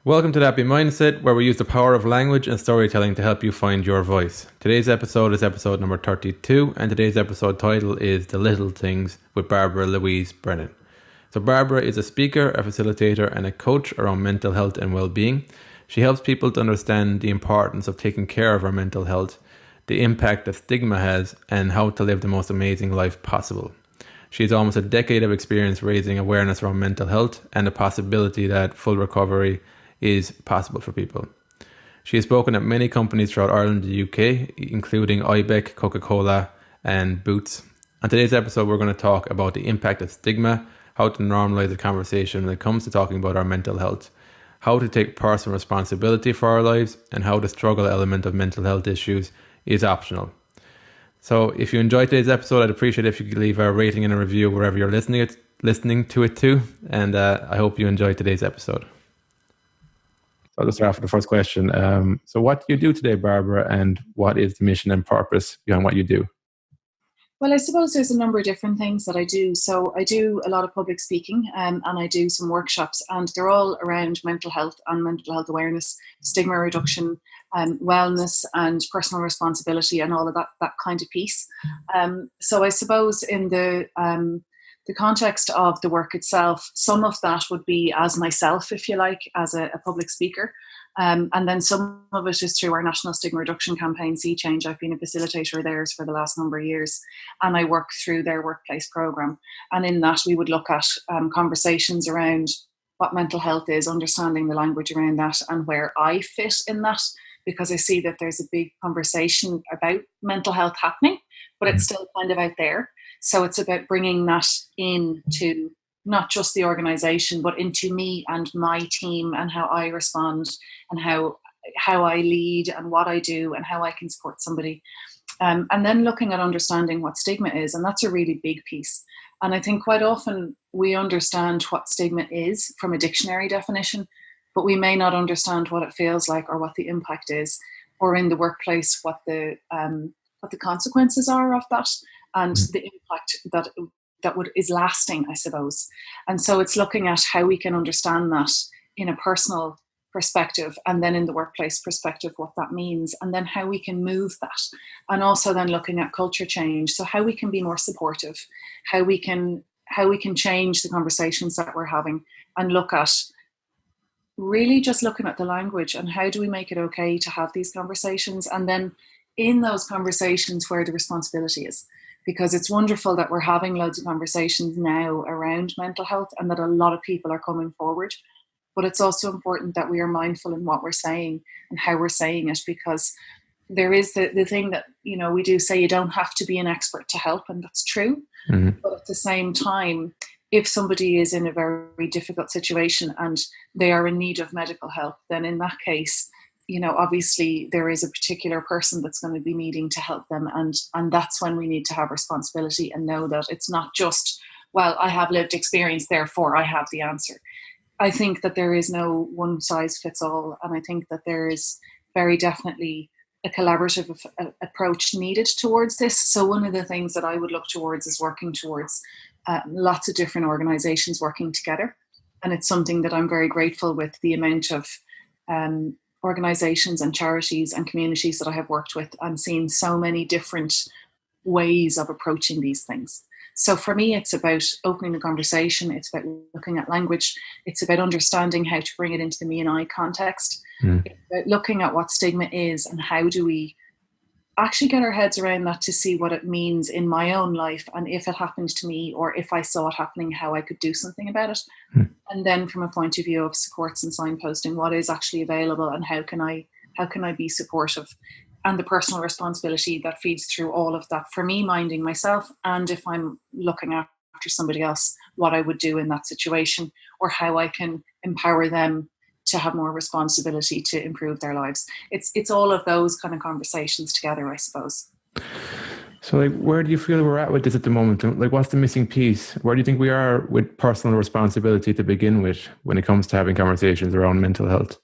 Welcome to the Happy Mindset, where we use the power of language and storytelling to help you find your voice. Today's episode is episode number 32, and today's episode title is The Little Things with Barbara Louise Brennan. So Barbara is a speaker, a facilitator, and a coach around mental health and well-being. She helps people to understand the importance of taking care of our mental health, the impact that stigma has, and how to live the most amazing life possible. She has almost a decade of experience raising awareness around mental health and the possibility that full recovery is possible for people. She has spoken at many companies throughout Ireland and the UK, including IBEC, Coca Cola and Boots. On today's episode, we're going to talk about the impact of stigma, how to normalize the conversation when it comes to talking about our mental health, how to take personal responsibility for our lives, and how the struggle element of mental health issues is optional. So if you enjoyed today's episode, I'd appreciate it if you could leave a rating and a review wherever you're listening to it too. And I hope you enjoyed today's episode. So I'll just start off with the first question. So what do you do today, Barbara, and what is the mission and purpose behind what you do? Well, I suppose there's a number of different things that I do. So I do a lot of public speaking and I do some workshops, and they're all around mental health and mental health awareness, stigma reduction, wellness and personal responsibility and all of that kind of piece. So I suppose in the context of the work itself, some of that would be as myself, if you like, as a public speaker. And then some of it is through our National Stigma Reduction campaign, Sea Change. I've been a facilitator of theirs for the last number of years, and I work through their workplace programme. And in that, we would look at conversations around what mental health is, understanding the language around that and where I fit in that, because I see that there's a big conversation about mental health happening, but it's still kind of out there. So it's about bringing that into not just the organisation, but into me and my team and how I respond and how I lead and what I do and how I can support somebody. And then looking at understanding what stigma is, and that's a really big piece. And I think quite often we understand what stigma is from a dictionary definition, but we may not understand what it feels like or what the impact is, or in the workplace what the consequences are of that and the impact that is lasting, I suppose. And so it's looking at how we can understand that in a personal perspective, and then in the workplace perspective, what that means, and then how we can move that. And also then looking at culture change. So how we can be more supportive, how we can change the conversations that we're having, and look at really just looking at the language and how do we make it okay to have these conversations, and then in those conversations where the responsibility is. Because it's wonderful that we're having loads of conversations now around mental health and that a lot of people are coming forward. But it's also important that we are mindful in what we're saying and how we're saying it, because there is the thing that, we do say you don't have to be an expert to help, and that's true. Mm-hmm. But at the same time, if somebody is in a very difficult situation and they are in need of medical help, then in that case, obviously there is a particular person that's going to be needing to help them. And that's when we need to have responsibility and know that it's not just, well, I have lived experience, therefore I have the answer. I think that there is no one size fits all. And I think that there is very definitely a collaborative approach needed towards this. So one of the things that I would look towards is working towards lots of different organizations working together. And it's something that I'm very grateful with, the amount of organizations and charities and communities that I have worked with and seen so many different ways of approaching these things. So for me, it's about opening the conversation. It's about looking at language. It's about understanding how to bring it into the me and I context. It's about looking at what stigma is and how do we actually get our heads around that to see what it means in my own life, and if it happened to me or if I saw it happening, how I could do something about it. And then from a point of view of supports and signposting, what is actually available and how can I be supportive, and the personal responsibility that feeds through all of that for me, minding myself, and if I'm looking after somebody else, what I would do in that situation or how I can empower them to have more responsibility to improve their lives. It's all of those kind of conversations together, I suppose. So where do you feel we're at with this at the moment? What's the missing piece? Where do you think we are with personal responsibility to begin with when it comes to having conversations around mental health?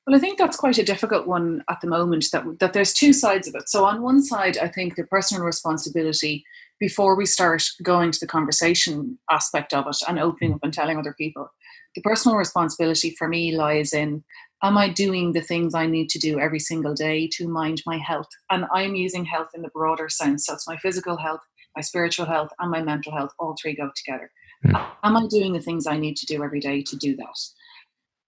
Well, I think that's quite a difficult one at the moment, that there's two sides of it. So on one side, I think the personal responsibility, before we start going to the conversation aspect of it and opening up and telling other people, the personal responsibility for me lies in, am I doing the things I need to do every single day to mind my health? And I'm using health in the broader sense. So it's my physical health, my spiritual health, and my mental health. All three go together. Am I doing the things I need to do every day to do that?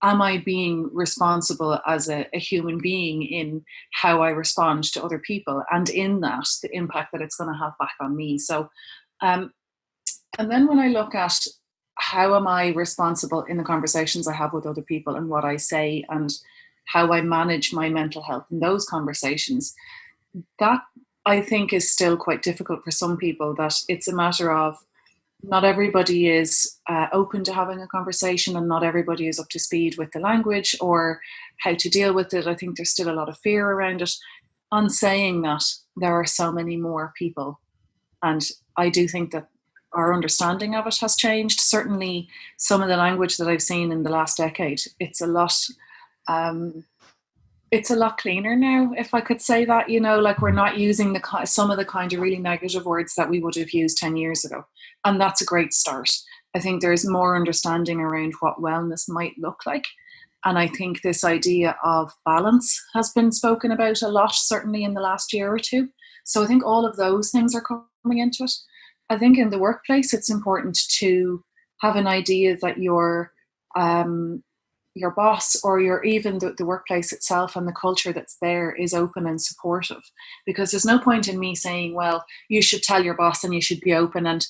Am I being responsible as a human being in how I respond to other people, and in that, the impact that it's going to have back on me? So, and then when I look at how am I responsible in the conversations I have with other people and what I say and how I manage my mental health in those conversations, that I think is still quite difficult for some people, that it's a matter of not everybody is open to having a conversation, and not everybody is up to speed with the language or how to deal with it. I think there's still a lot of fear around it. On saying that, there are so many more people, and I do think that our understanding of it has changed. Certainly some of the language that I've seen in the last decade, it's a lot cleaner now, if I could say that. Like, we're not using some of the kind of really negative words that we would have used 10 years ago. And that's a great start. I think there's more understanding around what wellness might look like. And I think this idea of balance has been spoken about a lot, certainly in the last year or two. So I think all of those things are coming into it. I think in the workplace, it's important to have an idea that your boss, or even the workplace itself and the culture that's there, is open and supportive. Because there's no point in me saying, well, you should tell your boss and you should be open. And,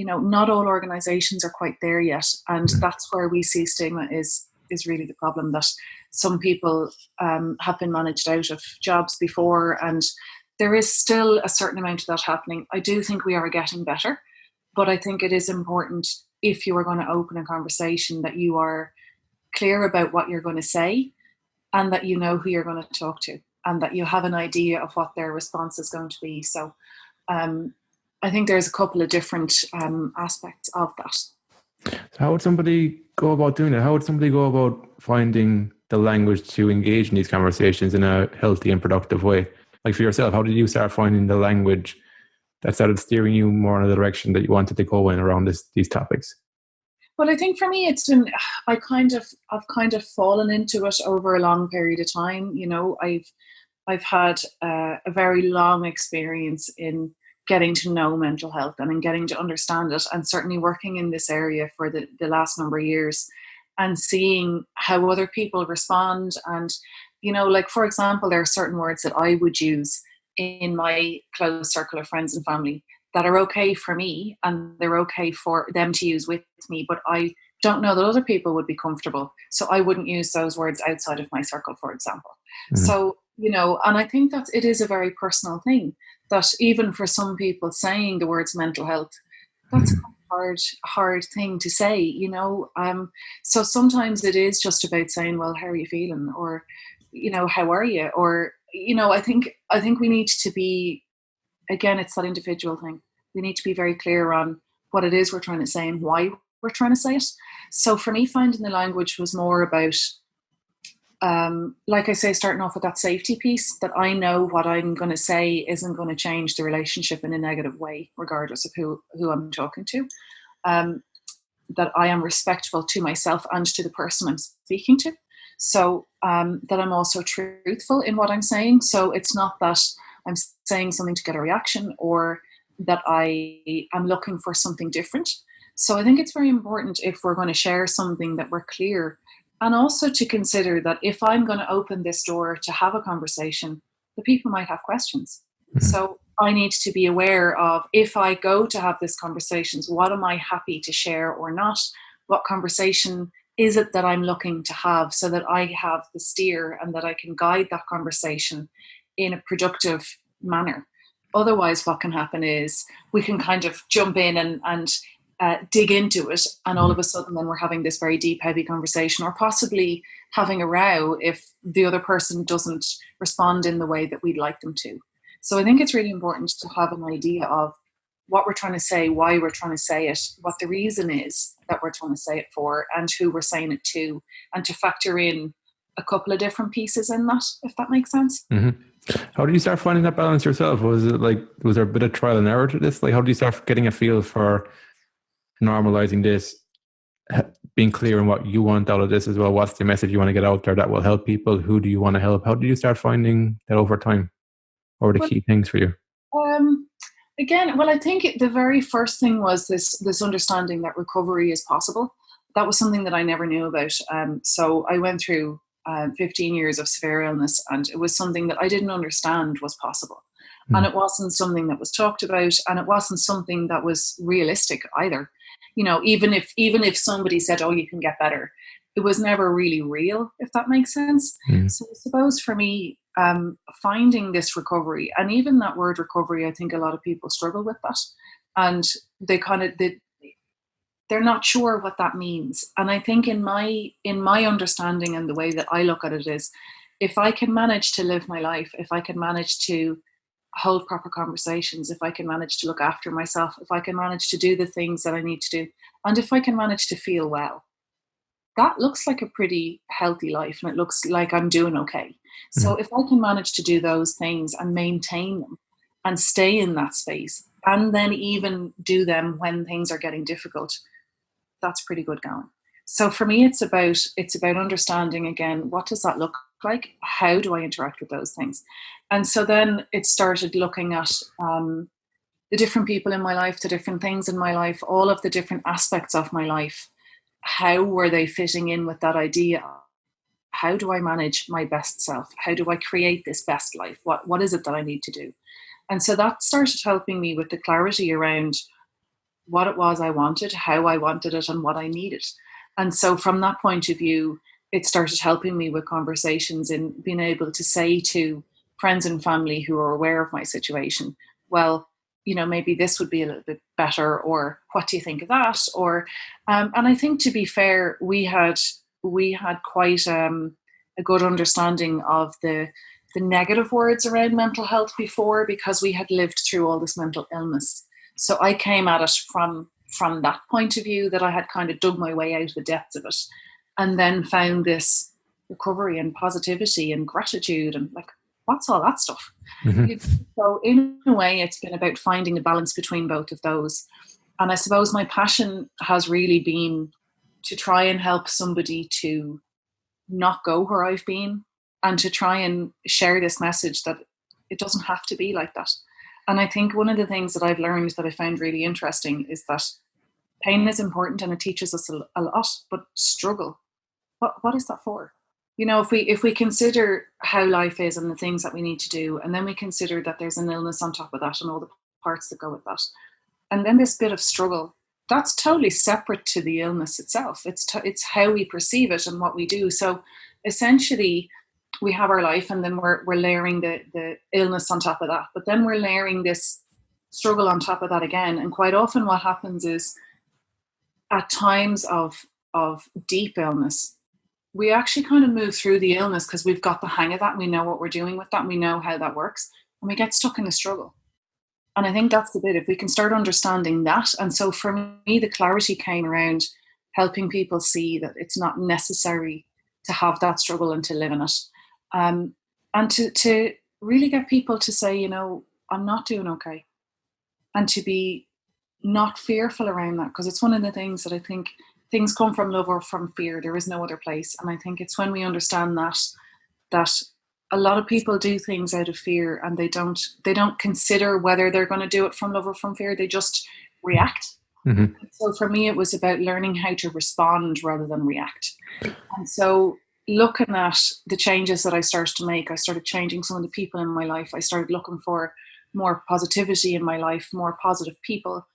not all organizations are quite there yet. And that's where we see stigma is really the problem, that some people have been managed out of jobs before, and there is still a certain amount of that happening. I do think we are getting better, but I think it is important, if you are going to open a conversation, that you are clear about what you're going to say, and that you know who you're going to talk to, and that you have an idea of what their response is going to be. So I think there's a couple of different aspects of that. So how would somebody go about doing it? How would somebody go about finding the language to engage in these conversations in a healthy and productive way? Like, for yourself, how did you start finding the language that started steering you more in the direction that you wanted to go in around these topics? Well, I think for me, it's been, I've kind of fallen into it over a long period of time. I've had a very long experience in getting to know mental health and in getting to understand it, and certainly working in this area for the last number of years, and seeing how other people respond. And, like, for example, there are certain words that I would use in my close circle of friends and family that are okay for me, and they're okay for them to use with me, but I don't know that other people would be comfortable. So I wouldn't use those words outside of my circle, for example. Mm-hmm. So, and I think that it is a very personal thing, that even for some people, saying the words mental health, that's a hard thing to say, so sometimes it is just about saying, well, how are you feeling? Or, how are you? Or, I think we need to be, again, it's that individual thing. We need to be very clear on what it is we're trying to say and why we're trying to say it. So for me, finding the language was more about, like I say, starting off with that safety piece, that I know what I'm going to say isn't going to change the relationship in a negative way, regardless of who I'm talking to. That I am respectful to myself and to the person I'm speaking to. So that I'm also truthful in what I'm saying. So it's not that I'm saying something to get a reaction, or that I am looking for something different. So I think it's very important, if we're going to share something, that we're clear, and also to consider that if I'm going to open this door to have a conversation, the people might have questions. Mm-hmm. So I need to be aware of, if I go to have this conversations, what am I happy to share or not? What conversation is it that I'm looking to have, so that I have the steer and that I can guide that conversation in a productive manner. Otherwise, what can happen is we can kind of jump in and dig into it, and all of a sudden then we're having this very deep, heavy conversation, or possibly having a row if the other person doesn't respond in the way that we'd like them to. So I think it's really important to have an idea of what we're trying to say, why we're trying to say it, what the reason is that we're trying to say it for, and who we're saying it to, and to factor in a couple of different pieces in that, if that makes sense. Mm-hmm. How did you start finding that balance yourself? Was there a bit of trial and error to this? Like, how did you start getting a feel for normalizing this, being clear on what you want out of this as well. What's the message you want to get out there that will help people? Who do you want to help? How did you start finding that over time? What were the key things for you? Again, well, I think the very first thing was this understanding that recovery is possible. That was something that I never knew about. So I went through 15 years of severe illness, and it was something that I didn't understand was possible. And it wasn't something that was talked about, and it wasn't something that was realistic either. You know, even if somebody said, "Oh, you can get better," it was never really real, if that makes sense. So I suppose for me, finding this recovery, and even that word recovery, I think a lot of people struggle with that, and they're not sure what that means. And I think in my understanding and the way that I look at it is, if I can manage to live my life, if I can manage to hold proper conversations, if I can manage to look after myself, if I can manage to do the things that I need to do, and if I can manage to feel well, that looks like a pretty healthy life, and it looks like I'm doing okay. So if I can manage to do those things and maintain them and stay in that space, and then even do them when things are getting difficult, that's pretty good going. So for me, it's about understanding, again, what does that look like? How do I interact with those things? And so then it started looking at the different people in my life, the different things in my life, all of the different aspects of my life. How were they fitting in with that idea? How do I manage my best self? How do I create this best life? What is it that I need to do? And so that started helping me with the clarity around what it was I wanted, how I wanted it, and what I needed. And so from that point of view, it started helping me with conversations in being able to say to friends and family who are aware of my situation, well, you know, maybe this would be a little bit better, or what do you think of that? Or, and I think, to be fair, we had quite a good understanding of the negative words around mental health before, because we had lived through all this mental illness. So I came at it from that point of view, that I had kind of dug my way out of the depths of it, and then found this recovery and positivity and gratitude, and like, what's all that stuff? So in a way, it's been about finding the balance between both of those. And I suppose my passion has really been to try and help somebody to not go where I've been, and to try and share this message that it doesn't have to be like that. And I think one of the things that I've learned that I found really interesting is that pain is important, and it teaches us a lot, but struggle, what is that for? You know, if we consider how life is and the things that we need to do, and then we consider that there's an illness on top of that and all the parts that go with that, and then this bit of struggle, that's totally separate to the illness itself. It's how we perceive it and what we do. So essentially, we have our life, and then we're layering the illness on top of that. But then we're layering this struggle on top of that again. And quite often what happens is, at times of deep illness, we actually kind of move through the illness because we've got the hang of that. We know what we're doing with that. We know how that works. And we get stuck in the struggle. And I think that's the bit, if we can start understanding that. And so for me, the clarity came around helping people see that it's not necessary to have that struggle and to live in it. And to really get people to say, you know, I'm not doing okay. And to be not fearful around that, because it's one of the things that I think, things come from love or from fear. There is no other place. And I think it's when we understand that a lot of people do things out of fear, and they don't consider whether they're going to do it from love or from fear. They just react. So for me, it was about learning how to respond rather than react. And so looking at the changes that I started to make, I started changing some of the people in my life. I started looking for more positivity in my life, more positive people,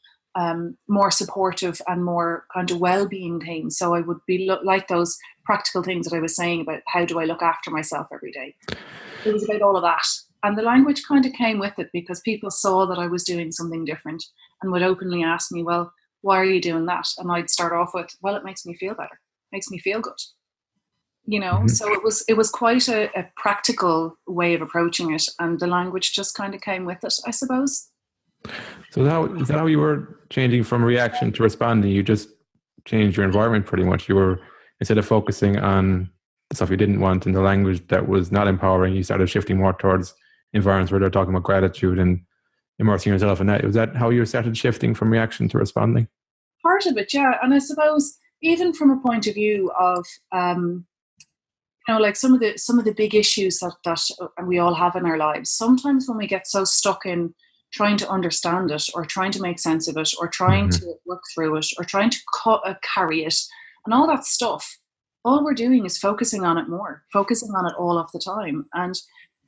more supportive, and more kind of well-being things. So I would be like those practical things that I was saying about how do I look after myself every day. It was about all of that. And the language kind of came with it, because people saw that I was doing something different and would openly ask me, well, why are you doing that? And I'd start off with, well, it makes me feel better. It makes me feel good. You know, so it was quite a practical way of approaching it. And the language just kind of came with it, I suppose. So is that how you were changing from reaction to responding? You just changed your environment pretty much. You were, instead of focusing on the stuff you didn't want and the language that was not empowering, you started shifting more towards environments where they're talking about gratitude and immersing yourself in that. Was that how you started shifting from reaction to responding? Part of it, yeah. And I suppose even from a point of view of, like some of the big issues that we all have in our lives, sometimes when we get so stuck in trying to understand it or trying to make sense of it or trying to work through it or trying to carry it and all that stuff, all we're doing is focusing on it all of the time. And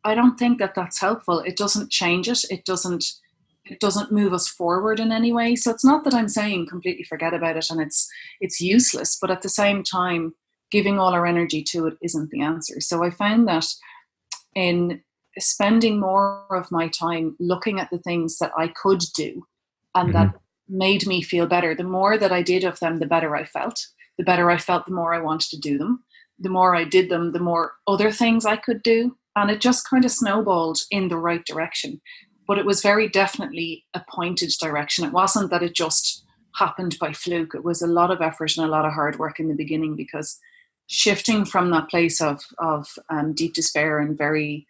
I don't think that that's helpful. It doesn't change it. It doesn't move us forward in any way. So it's not that I'm saying completely forget about it and it's useless, but at the same time, giving all our energy to it isn't the answer. So I found that in spending more of my time looking at the things that I could do and that made me feel better, the more that I did of them, the better I felt. The better I felt, the more I wanted to do them. The more I did them, the more other things I could do. And it just kind of snowballed in the right direction. But it was very definitely a pointed direction. It wasn't that it just happened by fluke. It was a lot of effort and a lot of hard work in the beginning, because shifting from that place of deep despair and very,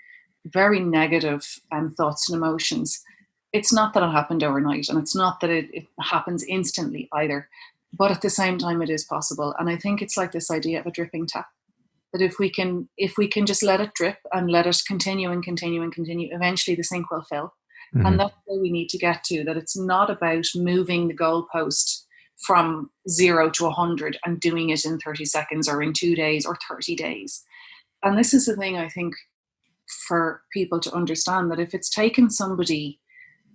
very negative thoughts and emotions, it's not that it happened overnight, and it's not that it happens instantly either. But at the same time, it is possible. And I think it's like this idea of a dripping tap, that if we can just let it drip and let it continue and continue and continue, eventually the sink will fill. And that's where we need to get to, that it's not about moving the goalpost from 0 to 100 and doing it in 30 seconds or in 2 days or 30 days. And this is the thing, I think, for people to understand, that if it's taken somebody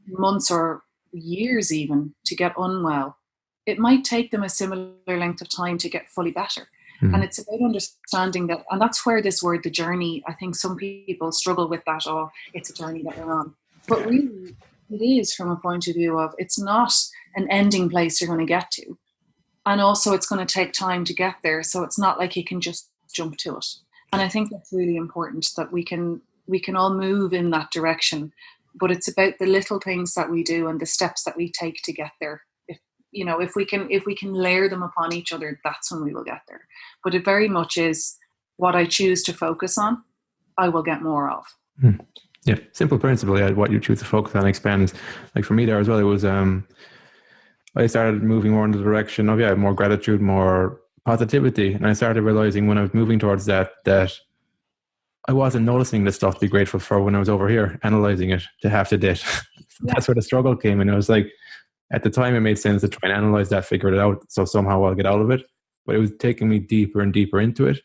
months or years even to get unwell, it might take them a similar length of time to get fully better. And it's about understanding that, and that's where this word, the journey, I think some people struggle with that, oh, it's a journey that we're on. But really, it is from a point of view of, it's not an ending place you're going to get to. And also it's going to take time to get there. So it's not like you can just jump to it. And I think that's really important, that we can all move in that direction. But it's about the little things that we do and the steps that we take to get there. If we can layer them upon each other, that's when we will get there. But it very much is what I choose to focus on, I will get more of. Yeah, simple principle. Yeah, what you choose to focus on expands. Like for me there as well, it was I started moving more in the direction of more gratitude, more positivity, and I started realizing when I was moving towards that I wasn't noticing the stuff to be grateful for when I was over here analyzing it to half the debt. That's where the struggle came, and it was like, at the time, it made sense to try and analyze that, figure it out, so somehow I'll get out of it. But it was taking me deeper and deeper into it.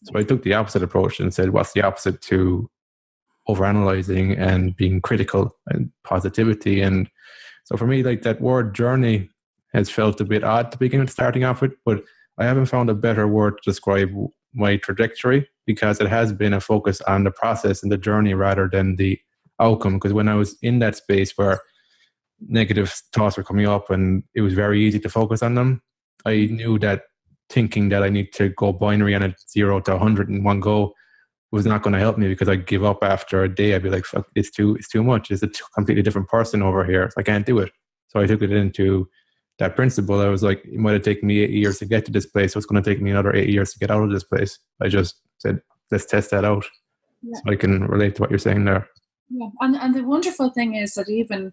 So I took the opposite approach and said, what's the opposite to overanalyzing and being critical and positivity? And so for me, like, that word journey has felt a bit odd to begin with, starting off with, but I haven't found a better word to describe my trajectory, because it has been a focus on the process and the journey rather than the outcome. Because when I was in that space where negative thoughts were coming up and it was very easy to focus on them, I knew that thinking that I need to go binary on a 0 to 100 in one go was not going to help me, because I'd give up after a day. I'd be like, fuck, it's too much. It's a completely different person over here. I can't do it. So I took it into that principle. I was like, it might have taken me 8 years to get to this place, so it's going to take me another 8 years to get out of this place. I just said, let's test that out. So I can relate to what you're saying there. Yeah, and the wonderful thing is that even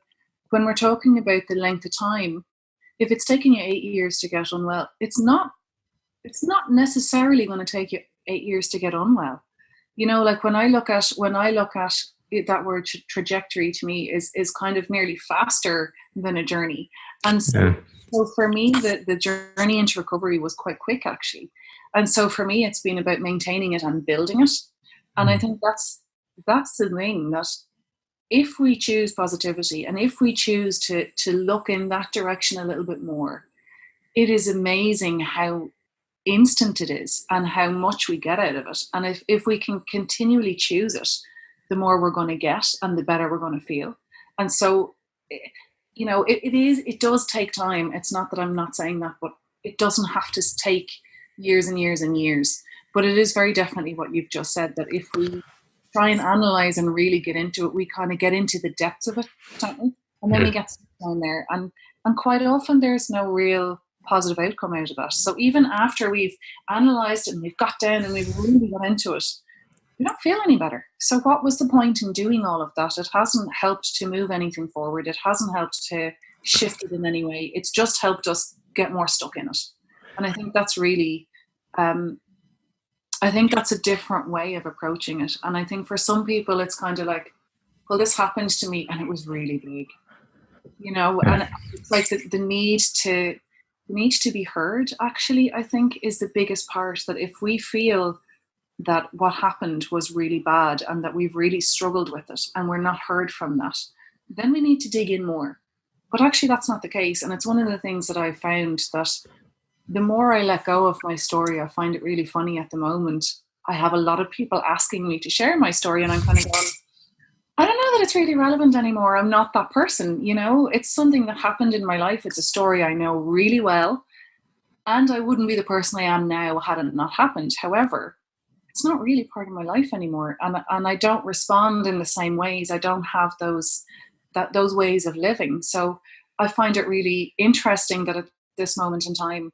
when we're talking about the length of time, if it's taking you 8 years to get unwell, it's not necessarily going to take you 8 years to get unwell. Like when I look at it, that word trajectory to me is kind of nearly faster than a journey. And so for me, the journey into recovery was quite quick, actually. And so for me, it's been about maintaining it and building it. And I think that's the thing, that if we choose positivity and if we choose to look in that direction a little bit more, it is amazing how instant it is and how much we get out of it. And if we can continually choose it, the more we're going to get and the better we're going to feel. And so, it does take time. It's not that I'm not saying that, but it doesn't have to take years and years and years. But it is very definitely what you've just said, that if we try and analyze and really get into it, we kind of get into the depths of it, don't we? And then we get down there. And quite often there's no real positive outcome out of that. So even after we've analysed it and we've got down and we've really got into it, we don't feel any better. So what was the point in doing all of that? It hasn't helped to move anything forward. It hasn't helped to shift it in any way. It's just helped us get more stuck in it. And I think that's really, I think that's a different way of approaching it. And I think for some people, it's kind of like, well, this happened to me and it was really big, Yeah. and it's like the need to be heard, actually, I think is the biggest part. That if we feel that what happened was really bad and that we've really struggled with it and we're not heard from that, then we need to dig in more. But actually, that's not the case. And it's one of the things that I've found, that the more I let go of my story, I find it really funny at the moment. I have a lot of people asking me to share my story, and I'm kind of going, I don't know that it's really relevant anymore. I'm not that person, It's something that happened in my life. It's a story I know really well. And I wouldn't be the person I am now had it not happened. However, it's not really part of my life anymore. And I don't respond in the same ways. I don't have those ways of living. So I find it really interesting that at this moment in time,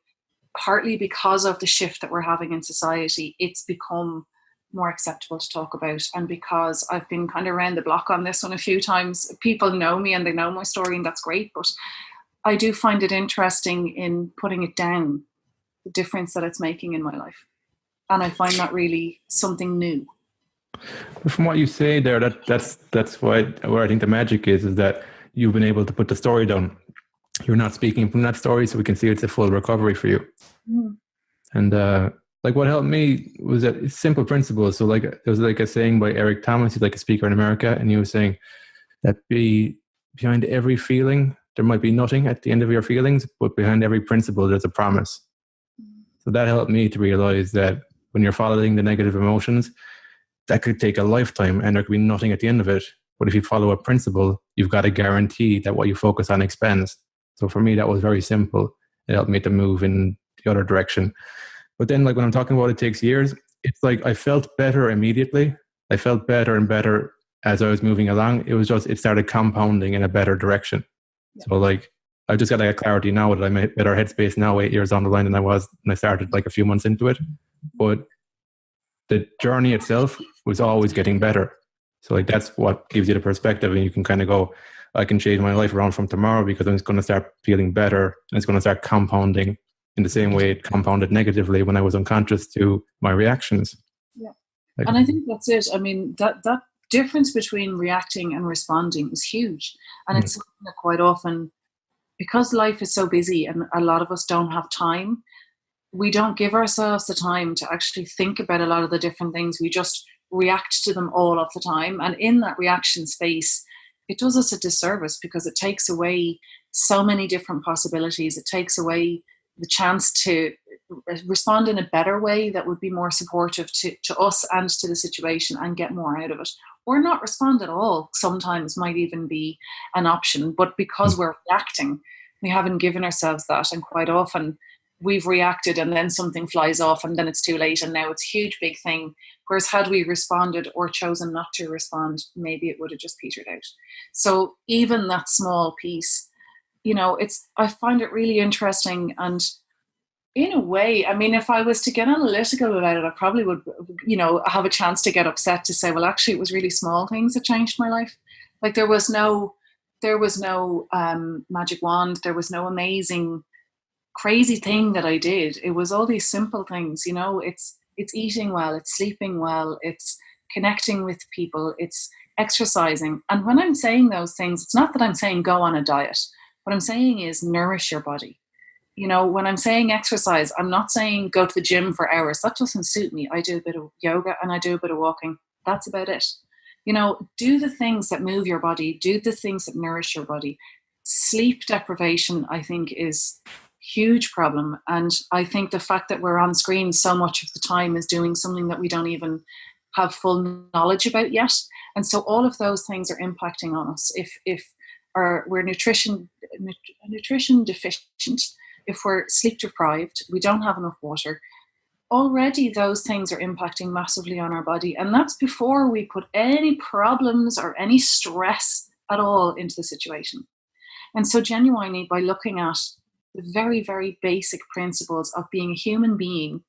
partly because of the shift that we're having in society, it's become more acceptable to talk about. And because I've been kind of around the block on this one a few times, people know me and they know my story, and that's great. But I do find it interesting in putting it down, the difference that it's making in my life. And I find that really something new. But from what you say there, that's why where I think the magic is that you've been able to put the story down. You're not speaking from that story, so we can see it's a full recovery for you. Mm. And like what helped me was that it's simple principles. So like there was like a saying by Eric Thomas, he's like a speaker in America, and he was saying that behind every feeling there might be nothing at the end of your feelings, but behind every principle there's a promise. So that helped me to realize that when you're following the negative emotions, that could take a lifetime and there could be nothing at the end of it. But if you follow a principle, you've got a guarantee that what you focus on expands. So for me, that was very simple. It helped me to move in the other direction. But then like when I'm talking about it takes years, it's like I felt better immediately. I felt better and better as I was moving along. It was just, it started compounding in a better direction. Yeah. So like, I just got like a clarity now that I'm in a better headspace now, 8 years down the line than I was when I started like a few months into it. But the journey itself was always getting better. So like that's what gives you the perspective, and you can kind of go, I can change my life around from tomorrow because I'm just going to start feeling better, and it's going to start compounding in the same way it compounded negatively when I was unconscious to my reactions. Yeah. And I think that's it. I mean, that difference between reacting and responding is huge. And it's something that quite often, because life is so busy and a lot of us don't have time, we don't give ourselves the time to actually think about a lot of the different things. We just react to them all of the time. And in that reaction space, it does us a disservice because it takes away so many different possibilities. It takes away the chance to respond in a better way that would be more supportive to us and to the situation and get more out of it. Or not respond at all sometimes might even be an option. But because we're reacting, we haven't given ourselves that. And quite often we've reacted and then something flies off and then it's too late and now it's a huge big thing. Whereas had we responded or chosen not to respond, maybe it would have just petered out. So even that small piece, I find it really interesting. And in a way, I mean, if I was to get analytical about it, I probably would, have a chance to get upset to say, well, actually, it was really small things that changed my life. Like there was no magic wand. There was no amazing, crazy thing that I did. It was all these simple things. It's eating well, it's sleeping well, it's connecting with people, it's exercising. And when I'm saying those things, it's not that I'm saying go on a diet. What I'm saying is nourish your body. When I'm saying exercise, I'm not saying go to the gym for hours. That doesn't suit me. I do a bit of yoga and I do a bit of walking. That's about it. Do the things that move your body, do the things that nourish your body. Sleep deprivation, I think, is a huge problem. And I think the fact that we're on screen so much of the time is doing something that we don't even have full knowledge about yet. And so all of those things are impacting on us. If we're nutrition deficient, if we're sleep deprived, we don't have enough water, already those things are impacting massively on our body. And that's before we put any problems or any stress at all into the situation. And so genuinely, by looking at the very, very basic principles of being a human being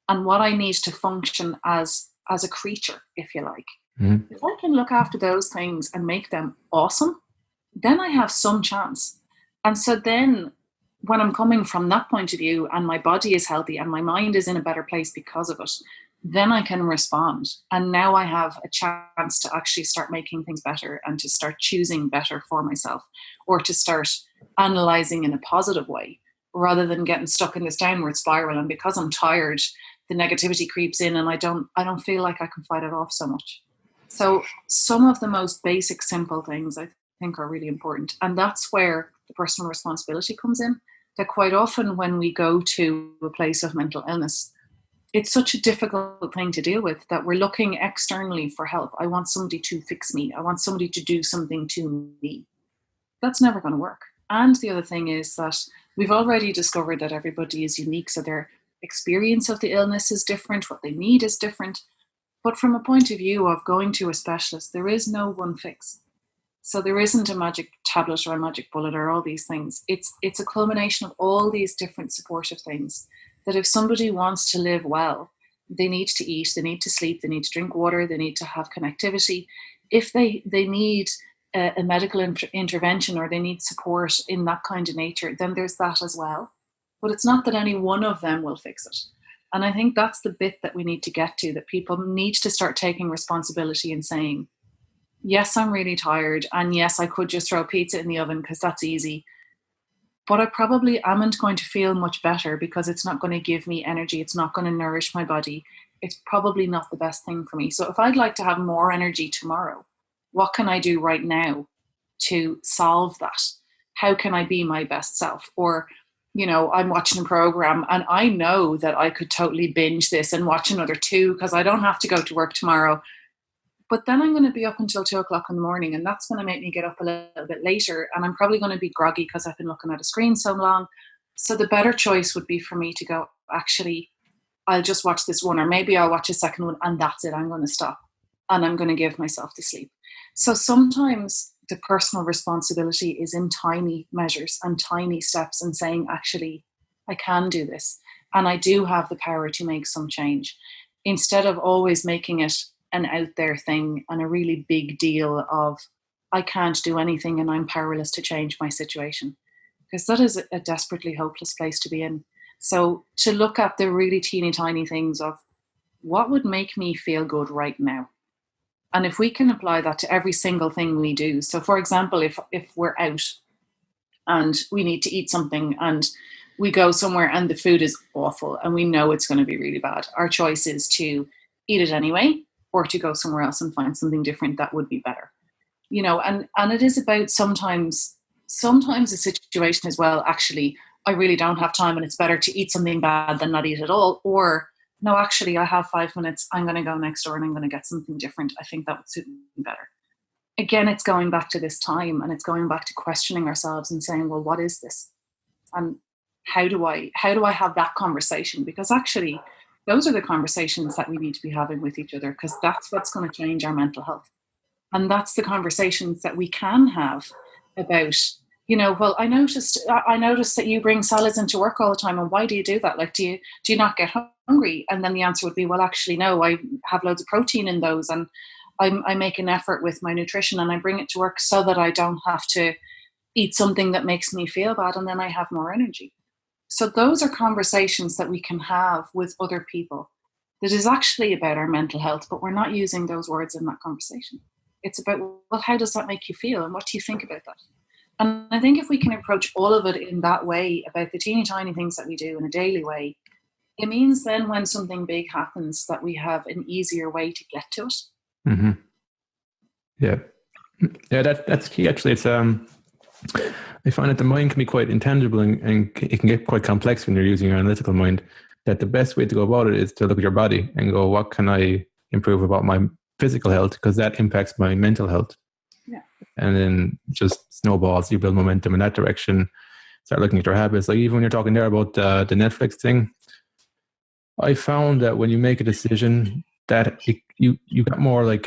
and what I need to function as a creature, if you like, if I can look after those things and make them awesome, then I have some chance. And so then when I'm coming from that point of view and my body is healthy and my mind is in a better place because of it, then I can respond. And now I have a chance to actually start making things better and to start choosing better for myself, or to start analyzing in a positive way rather than getting stuck in this downward spiral. And because I'm tired, the negativity creeps in and I don't feel like I can fight it off so much. So some of the most basic, simple things I think are really important. And that's where the personal responsibility comes in. That quite often when we go to a place of mental illness, it's such a difficult thing to deal with that we're looking externally for help. I want somebody to fix me. I want somebody to do something to me. That's never going to work. And the other thing is that we've already discovered that everybody is unique. So their experience of the illness is different. What they need is different. But from a point of view of going to a specialist, there is no one fix. So there isn't a magic tablet or a magic bullet or all these things. It's a culmination of all these different supportive things that if somebody wants to live well, they need to eat, they need to sleep, they need to drink water, they need to have connectivity. If they need a medical intervention or they need support in that kind of nature, then there's that as well. But it's not that any one of them will fix it. And I think that's the bit that we need to get to, that people need to start taking responsibility and saying, yes, I'm really tired. And yes, I could just throw pizza in the oven because that's easy. But I probably amn't going to feel much better because it's not going to give me energy. It's not going to nourish my body. It's probably not the best thing for me. So if I'd like to have more energy tomorrow, what can I do right now to solve that? How can I be my best self? Or, you know, I'm watching a program and I know that I could totally binge this and watch another 2 because I don't have to go to work tomorrow. But then I'm going to be up until 2 o'clock in the morning, and that's going to make me get up a little bit later. And I'm probably going to be groggy because I've been looking at a screen so long. So the better choice would be for me to go, actually, I'll just watch this one, or maybe I'll watch a second one, and that's it. I'm going to stop and I'm going to give myself the sleep. So sometimes the personal responsibility is in tiny measures and tiny steps and saying, actually, I can do this. And I do have the power to make some change, instead of always making it an out there thing and a really big deal of I can't do anything and I'm powerless to change my situation, because that is a desperately hopeless place to be in. So to look at the really teeny tiny things of what would make me feel good right now. And if we can apply that to every single thing we do. So for example, if we're out and we need to eat something and we go somewhere and the food is awful and we know it's going to be really bad, our choice is to eat it anyway, or to go somewhere else and find something different that would be better. You know, and it is about sometimes a situation as well, actually, I really don't have time and it's better to eat something bad than not eat at all. Or, no, actually, I have 5 minutes, I'm going to go next door and I'm going to get something different. I think that would suit me better. Again, it's going back to this time, and it's going back to questioning ourselves and saying, well, what is this? And how do I have that conversation? Because actually, those are the conversations that we need to be having with each other, because that's what's going to change our mental health. And that's the conversations that we can have about, you know, well, I noticed that you bring salads into work all the time. And why do you do that? Like, do you not get hungry? And then the answer would be, well, actually, no, I have loads of protein in those. And I make an effort with my nutrition and I bring it to work so that I don't have to eat something that makes me feel bad. And then I have more energy. So those are conversations that we can have with other people that is actually about our mental health, but we're not using those words in that conversation. It's about, well, how does that make you feel? And what do you think about that? And I think if we can approach all of it in that way, about the teeny tiny things that we do in a daily way, it means then when something big happens that we have an easier way to get to it. Mm-hmm. Yeah. That's key. Actually, it's I find that the mind can be quite intangible and it can get quite complex when you're using your analytical mind. That the best way to go about it is to look at your body and go, what can I improve about my physical health? Because that impacts my mental health. Yeah. And then just snowballs, you build momentum in that direction, start looking at your habits. Like even when you're talking there about the Netflix thing, I found that when you make a decision that you got more like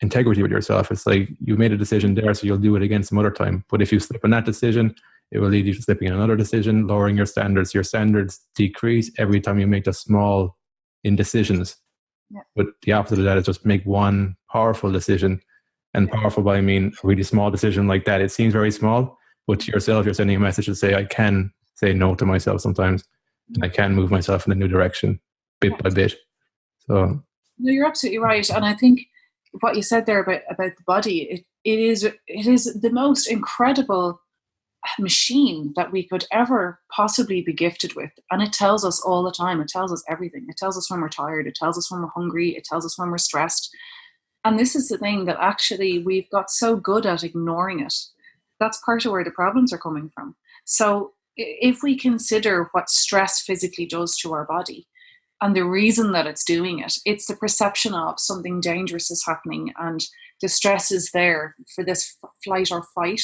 integrity with yourself. It's like you made a decision there, so you'll do it again some other time. But if you slip on that decision, it will lead you to slipping on another decision, lowering your standards. Your standards decrease every time you make the small indecisions. Yeah. But the opposite of that is just make one powerful decision. And powerful by I mean a really small decision like that. It seems very small, But to yourself, you're sending a message to say, I can say no to myself sometimes. And I can move myself in a new direction bit by bit. So no, you're absolutely right. And I think what you said there about the body, it is the most incredible machine that we could ever possibly be gifted with. And it tells us all the time. It tells us everything. It tells us when we're tired. It tells us when we're hungry. It tells us when we're stressed. And this is the thing, that actually we've got so good at ignoring it. That's part of where the problems are coming from. So if we consider what stress physically does to our body, and the reason that it's doing it, it's the perception of something dangerous is happening, and the stress is there for this flight or fight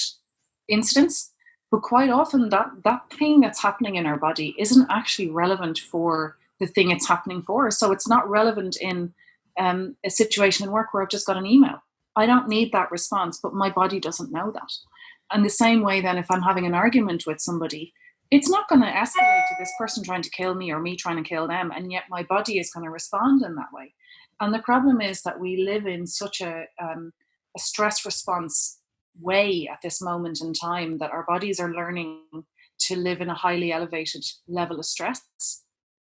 instance. But quite often that thing that's happening in our body isn't actually relevant for the thing it's happening for. So it's not relevant in a situation in work where I've just got an email. I don't need that response, but my body doesn't know that. And the same way then, if I'm having an argument with somebody, it's not going to escalate to this person trying to kill me or me trying to kill them, and yet my body is going to respond in that way. And the problem is that we live in such a stress response way at this moment in time, that our bodies are learning to live in a highly elevated level of stress.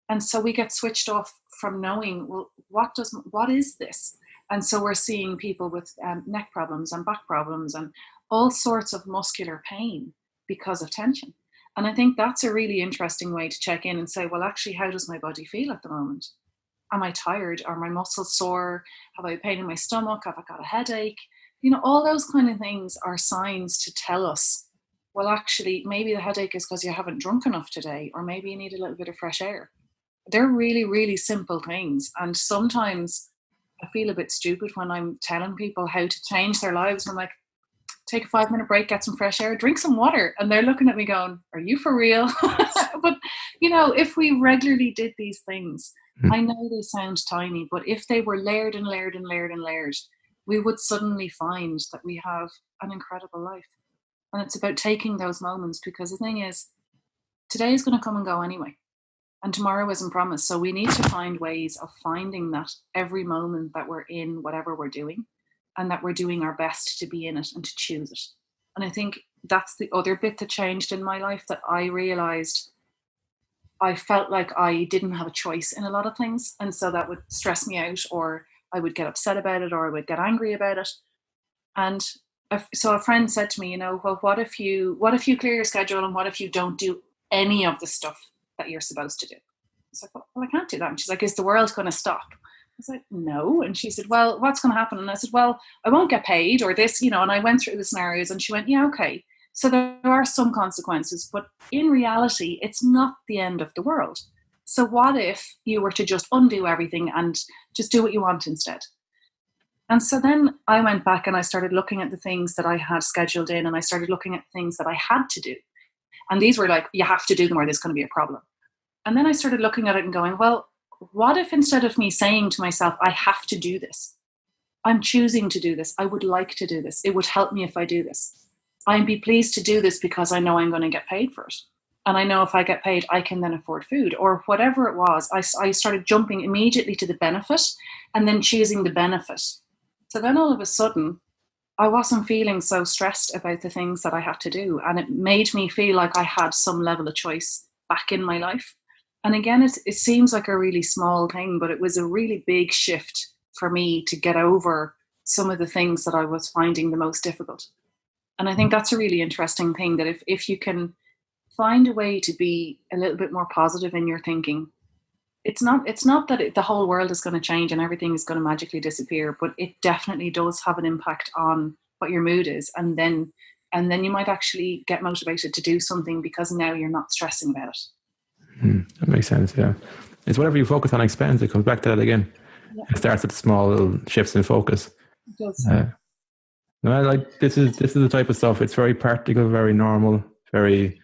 And so we get switched off from knowing, well, what is this? And so we're seeing people with neck problems and back problems and all sorts of muscular pain because of tension. And I think that's a really interesting way to check in and say, well, actually, how does my body feel at the moment? Am I tired? Are my muscles sore? Have I pain in my stomach? Have I got a headache? All those kind of things are signs to tell us, well, actually, maybe the headache is because you haven't drunk enough today, or maybe you need a little bit of fresh air. They're really, really simple things. And sometimes I feel a bit stupid when I'm telling people how to change their lives. I'm like, take a 5-minute break, get some fresh air, drink some water. And they're looking at me going, are you for real? But, if we regularly did these things, I know they sound tiny, but if they were layered and layered and layered and layered, we would suddenly find that we have an incredible life. And it's about taking those moments, because the thing is, today is going to come and go anyway. And tomorrow isn't promised. So we need to find ways of finding that every moment that we're in whatever we're doing, and that we're doing our best to be in it and to choose it. And I think that's the other bit that changed in my life, that I realized I felt like I didn't have a choice in a lot of things. And so that would stress me out, or I would get upset about it, or I would get angry about it. And so a friend said to me, well, what if you clear your schedule, and what if you don't do any of the stuff that you're supposed to do? I was like, well, I can't do that. And she's like, is the world going to stop? I was like, no. And she said, well, what's going to happen? And I said, well, I won't get paid, or this, and I went through the scenarios, and she went, yeah, okay. So there are some consequences, but in reality, it's not the end of the world. So what if you were to just undo everything and just do what you want instead? And so then I went back and I started looking at the things that I had scheduled in, and I started looking at things that I had to do. And these were like, you have to do them or there's going to be a problem. And then I started looking at it and going, well, what if instead of me saying to myself, I have to do this, I'm choosing to do this. I would like to do this. It would help me if I do this. I'd be pleased to do this because I know I'm going to get paid for it. And I know if I get paid, I can then afford food, or whatever it was. I started jumping immediately to the benefit and then choosing the benefit. So then all of a sudden, I wasn't feeling so stressed about the things that I had to do. And it made me feel like I had some level of choice back in my life. And again, it seems like a really small thing, but it was a really big shift for me to get over some of the things that I was finding the most difficult. And I think that's a really interesting thing, that if you can find a way to be a little bit more positive in your thinking, it's not that the whole world is going to change and everything is going to magically disappear, but it definitely does have an impact on what your mood is. And then you might actually get motivated to do something because now you're not stressing about it. That makes sense. Yeah, it's whatever you focus on expands. It comes back to that again. Yeah. It starts with small little shifts in focus. It does. No, like this is the type of stuff. It's very practical, very normal, very.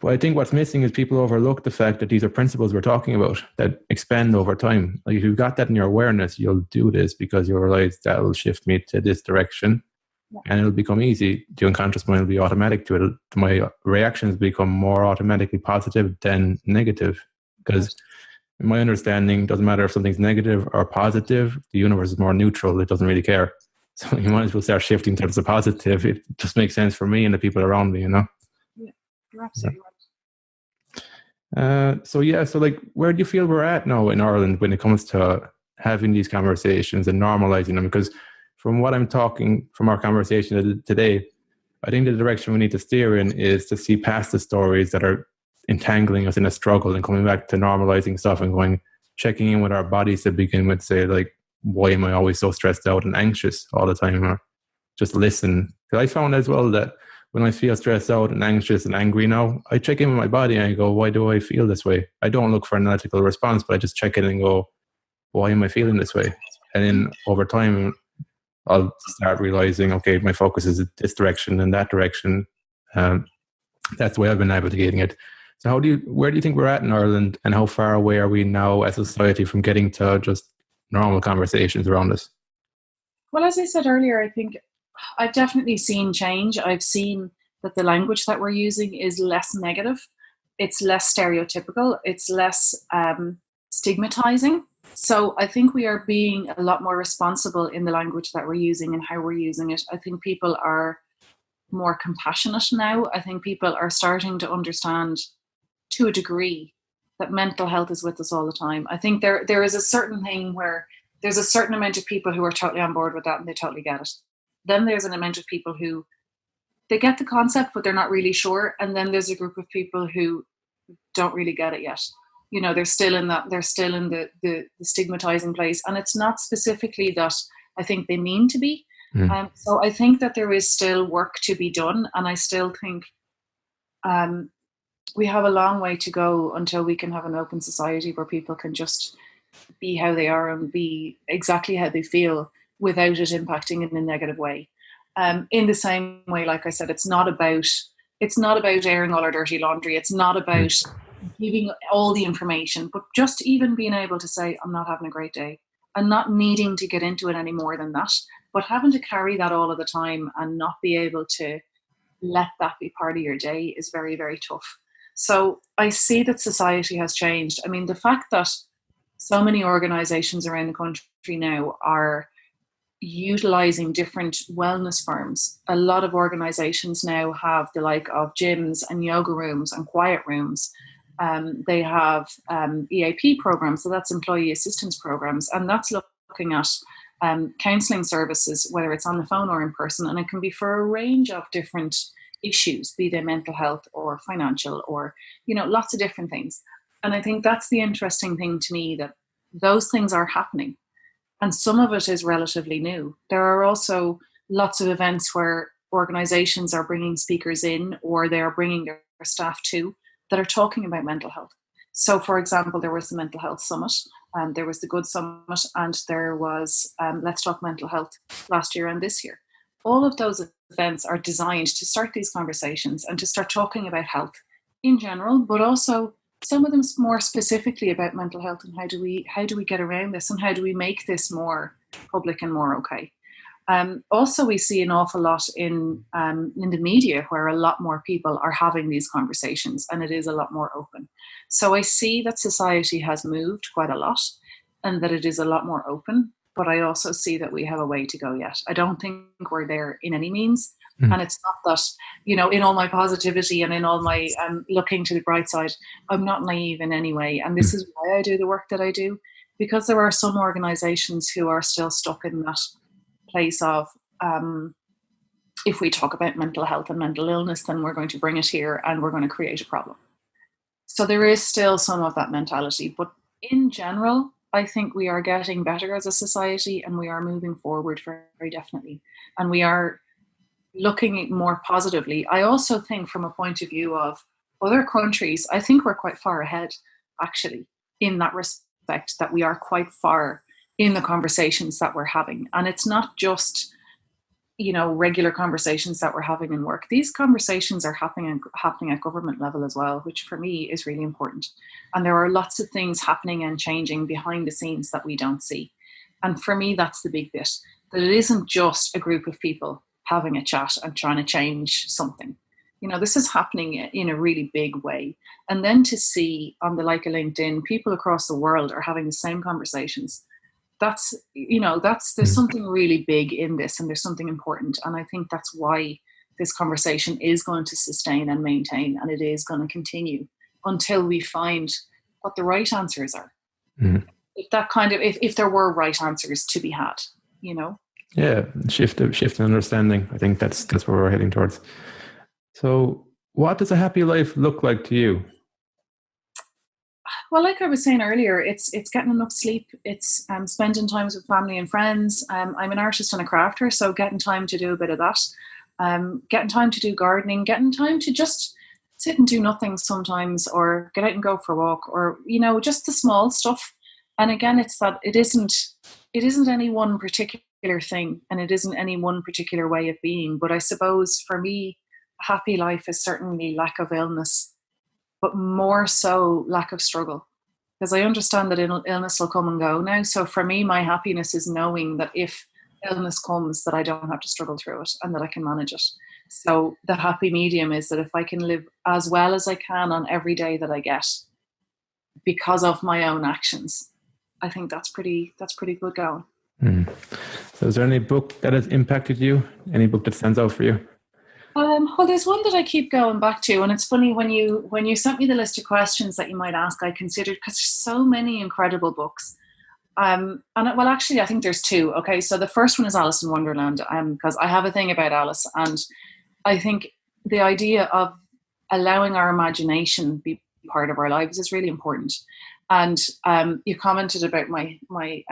Well, I think what's missing is people overlook the fact that these are principles we're talking about that expand over time. Like if you've got that in your awareness, you'll do this because you'll realize that'll shift me to this direction. Yeah. And it'll become easy. The unconscious mind will be automatic to it. My reactions become more automatically positive than negative. Because in my understanding, it doesn't matter if something's negative or positive, the universe is more neutral. It doesn't really care. So you might as well start shifting towards the positive. It just makes sense for me and the people around me, Yeah, you're absolutely right. So like, where do you feel we're at now in Ireland when it comes to having these conversations and normalizing them? Because from what I'm talking, from our conversation today, I think the direction we need to steer in is to see past the stories that are entangling us in a struggle and coming back to normalizing stuff and checking in with our bodies to begin with, say, like, why am I always so stressed out and anxious all the time? Or just listen. Because I found as well that when I feel stressed out and anxious and angry now, I check in with my body and I go, why do I feel this way? I don't look for an analytical response, but I just check in and go, why am I feeling this way? And then over time, I'll start realizing, okay, my focus is this direction and that direction. That's the way I've been navigating it. So where do you think we're at in Ireland, and how far away are we now as a society from getting to just normal conversations around this? Well, as I said earlier, I think I've definitely seen change. I've seen that the language that we're using is less negative. It's less stereotypical. It's less stigmatizing. So I think we are being a lot more responsible in the language that we're using and how we're using it. I think people are more compassionate now. I think people are starting to understand to a degree that mental health is with us all the time. I think there is a certain thing where there's a certain amount of people who are totally on board with that and they totally get it. Then there's an amount of people who they get the concept, but they're not really sure. And then there's a group of people who don't really get it yet. You know, they're still in the stigmatizing place. And it's not specifically that I think they mean to be. So I think that there is still work to be done. And I still think we have a long way to go until we can have an open society where people can just be how they are and be exactly how they feel without it impacting in a negative way. In the same way, like I said, it's not about airing all our dirty laundry. It's not about giving all the information, but just even being able to say, I'm not having a great day, and not needing to get into it any more than that, but having to carry that all of the time and not be able to let that be part of your day is very, very tough. So I see that society has changed. I mean, the fact that so many organizations around the country now are utilizing different wellness firms. A lot of organizations now have the like of gyms and yoga rooms and quiet rooms. They have EAP programs, so that's employee assistance programs, and that's looking at counselling services, whether it's on the phone or in person, and it can be for a range of different issues, be they mental health or financial or, you know, lots of different things. And I think that's the interesting thing to me, that those things are happening. And some of it is relatively new. There are also lots of events where organizations are bringing speakers in, or they're bringing their staff to, that are talking about mental health. So, for example, there was the Mental Health Summit, there was the Good Summit, and there was Let's Talk Mental Health last year and this year. All of those events are designed to start these conversations and to start talking about health in general, but also some of them more specifically about mental health and how do we get around this and how do we make this more public and more okay. Also, we see an awful lot in the media where a lot more people are having these conversations and it is a lot more open. So I see that society has moved quite a lot and that it is a lot more open, but I also see that we have a way to go yet. I don't think we're there in any means. And it's not that, you know, in all my positivity and in all my looking to the bright side, I'm not naive in any way. And this is why I do the work that I do, because there are some organizations who are still stuck in that place of if we talk about mental health and mental illness, then we're going to bring it here and we're going to create a problem. So there is still some of that mentality. But in general, I think we are getting better as a society and we are moving forward very definitely. And we are looking more positively. I also think from a point of view of other countries, I think we're quite far ahead, actually, in that respect, that we are quite far in the conversations that we're having. And it's not just, you know, regular conversations that we're having in work. These conversations are happening at government level as well, which for me is really important. And there are lots of things happening and changing behind the scenes that we don't see. And for me, that's the big bit, that it isn't just a group of people having a chat and trying to change something. You know, this is happening in a really big way. And then to see on the like of LinkedIn, people across the world are having the same conversations. that's there's something really big in this, and there's something important. And I think that's why this conversation is going to sustain and maintain, and it is going to continue until we find what the right answers are. If there were right answers to be had, Yeah, shift in understanding. I think that's where we're heading towards. So what does a happy life look like to you? Well, like I was saying earlier, it's getting enough sleep. It's spending time with family and friends. I'm an artist and a crafter, so getting time to do a bit of that. Getting time to do gardening, getting time to just sit and do nothing sometimes, or get out and go for a walk, or just the small stuff. And again, it's that it isn't any one particular thing, and it isn't any one particular way of being. But I suppose for me, a happy life is certainly lack of illness, but more so lack of struggle, because I understand that illness will come and go now. So for me, my happiness is knowing that if illness comes, that I don't have to struggle through it and that I can manage it. So the happy medium is that if I can live as well as I can on every day that I get because of my own actions, I think that's pretty good going. So is there any book that has impacted you? Any book that stands out for you? Well, there's one that I keep going back to, and it's funny when you sent me the list of questions that you might ask, I considered, because there's so many incredible books. Actually, I think there's two. Okay, so the first one is Alice in Wonderland, because I have a thing about Alice, and I think the idea of allowing our imagination be part of our lives is really important. And you commented about my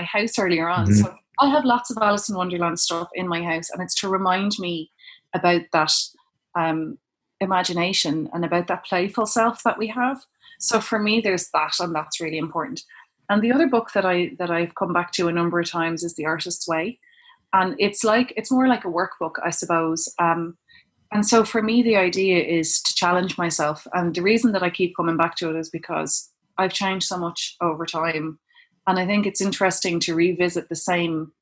house earlier on. So I have lots of Alice in Wonderland stuff in my house, and it's to remind me about that imagination and about that playful self that we have. So for me, there's that, and that's really important. And the other book that I've come back to a number of times is The Artist's Way, and it's more like a workbook, I suppose. And so for me, the idea is to challenge myself, and the reason that I keep coming back to it is because I've changed so much over time, and I think it's interesting to revisit the same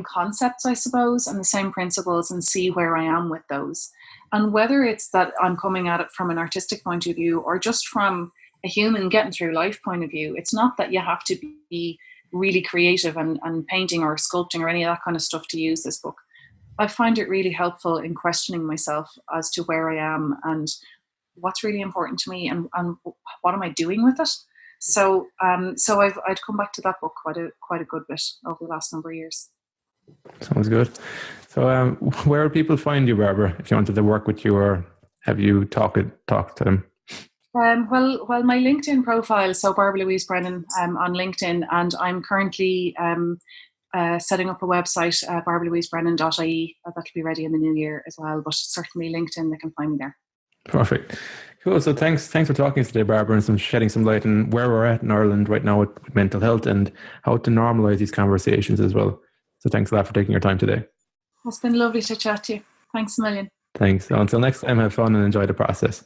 concepts, I suppose, and the same principles, and see where I am with those. And whether it's that I'm coming at it from an artistic point of view or just from a human getting through life point of view, it's not that you have to be really creative and painting or sculpting or any of that kind of stuff to use this book. I find it really helpful in questioning myself as to where I am and what's really important to me, and what am I doing with it. So I'd come back to that book quite a good bit over the last number of years. Sounds good. So where would people find you, Barbara, if you wanted to work with you or have you talk to them? Well, my LinkedIn profile, so Barbara Louise Brennan on LinkedIn, and I'm currently setting up a website, barbaralouisebrennan.ie. That'll be ready in the new year as well, but certainly LinkedIn, they can find me there. Perfect. Cool. So thanks for talking today, Barbara, and shedding some light on where we're at in Ireland right now with mental health and how to normalize these conversations as well. So thanks a lot for taking your time today. It's been lovely to chat to you. Thanks a million. Thanks. So until next time, have fun and enjoy the process.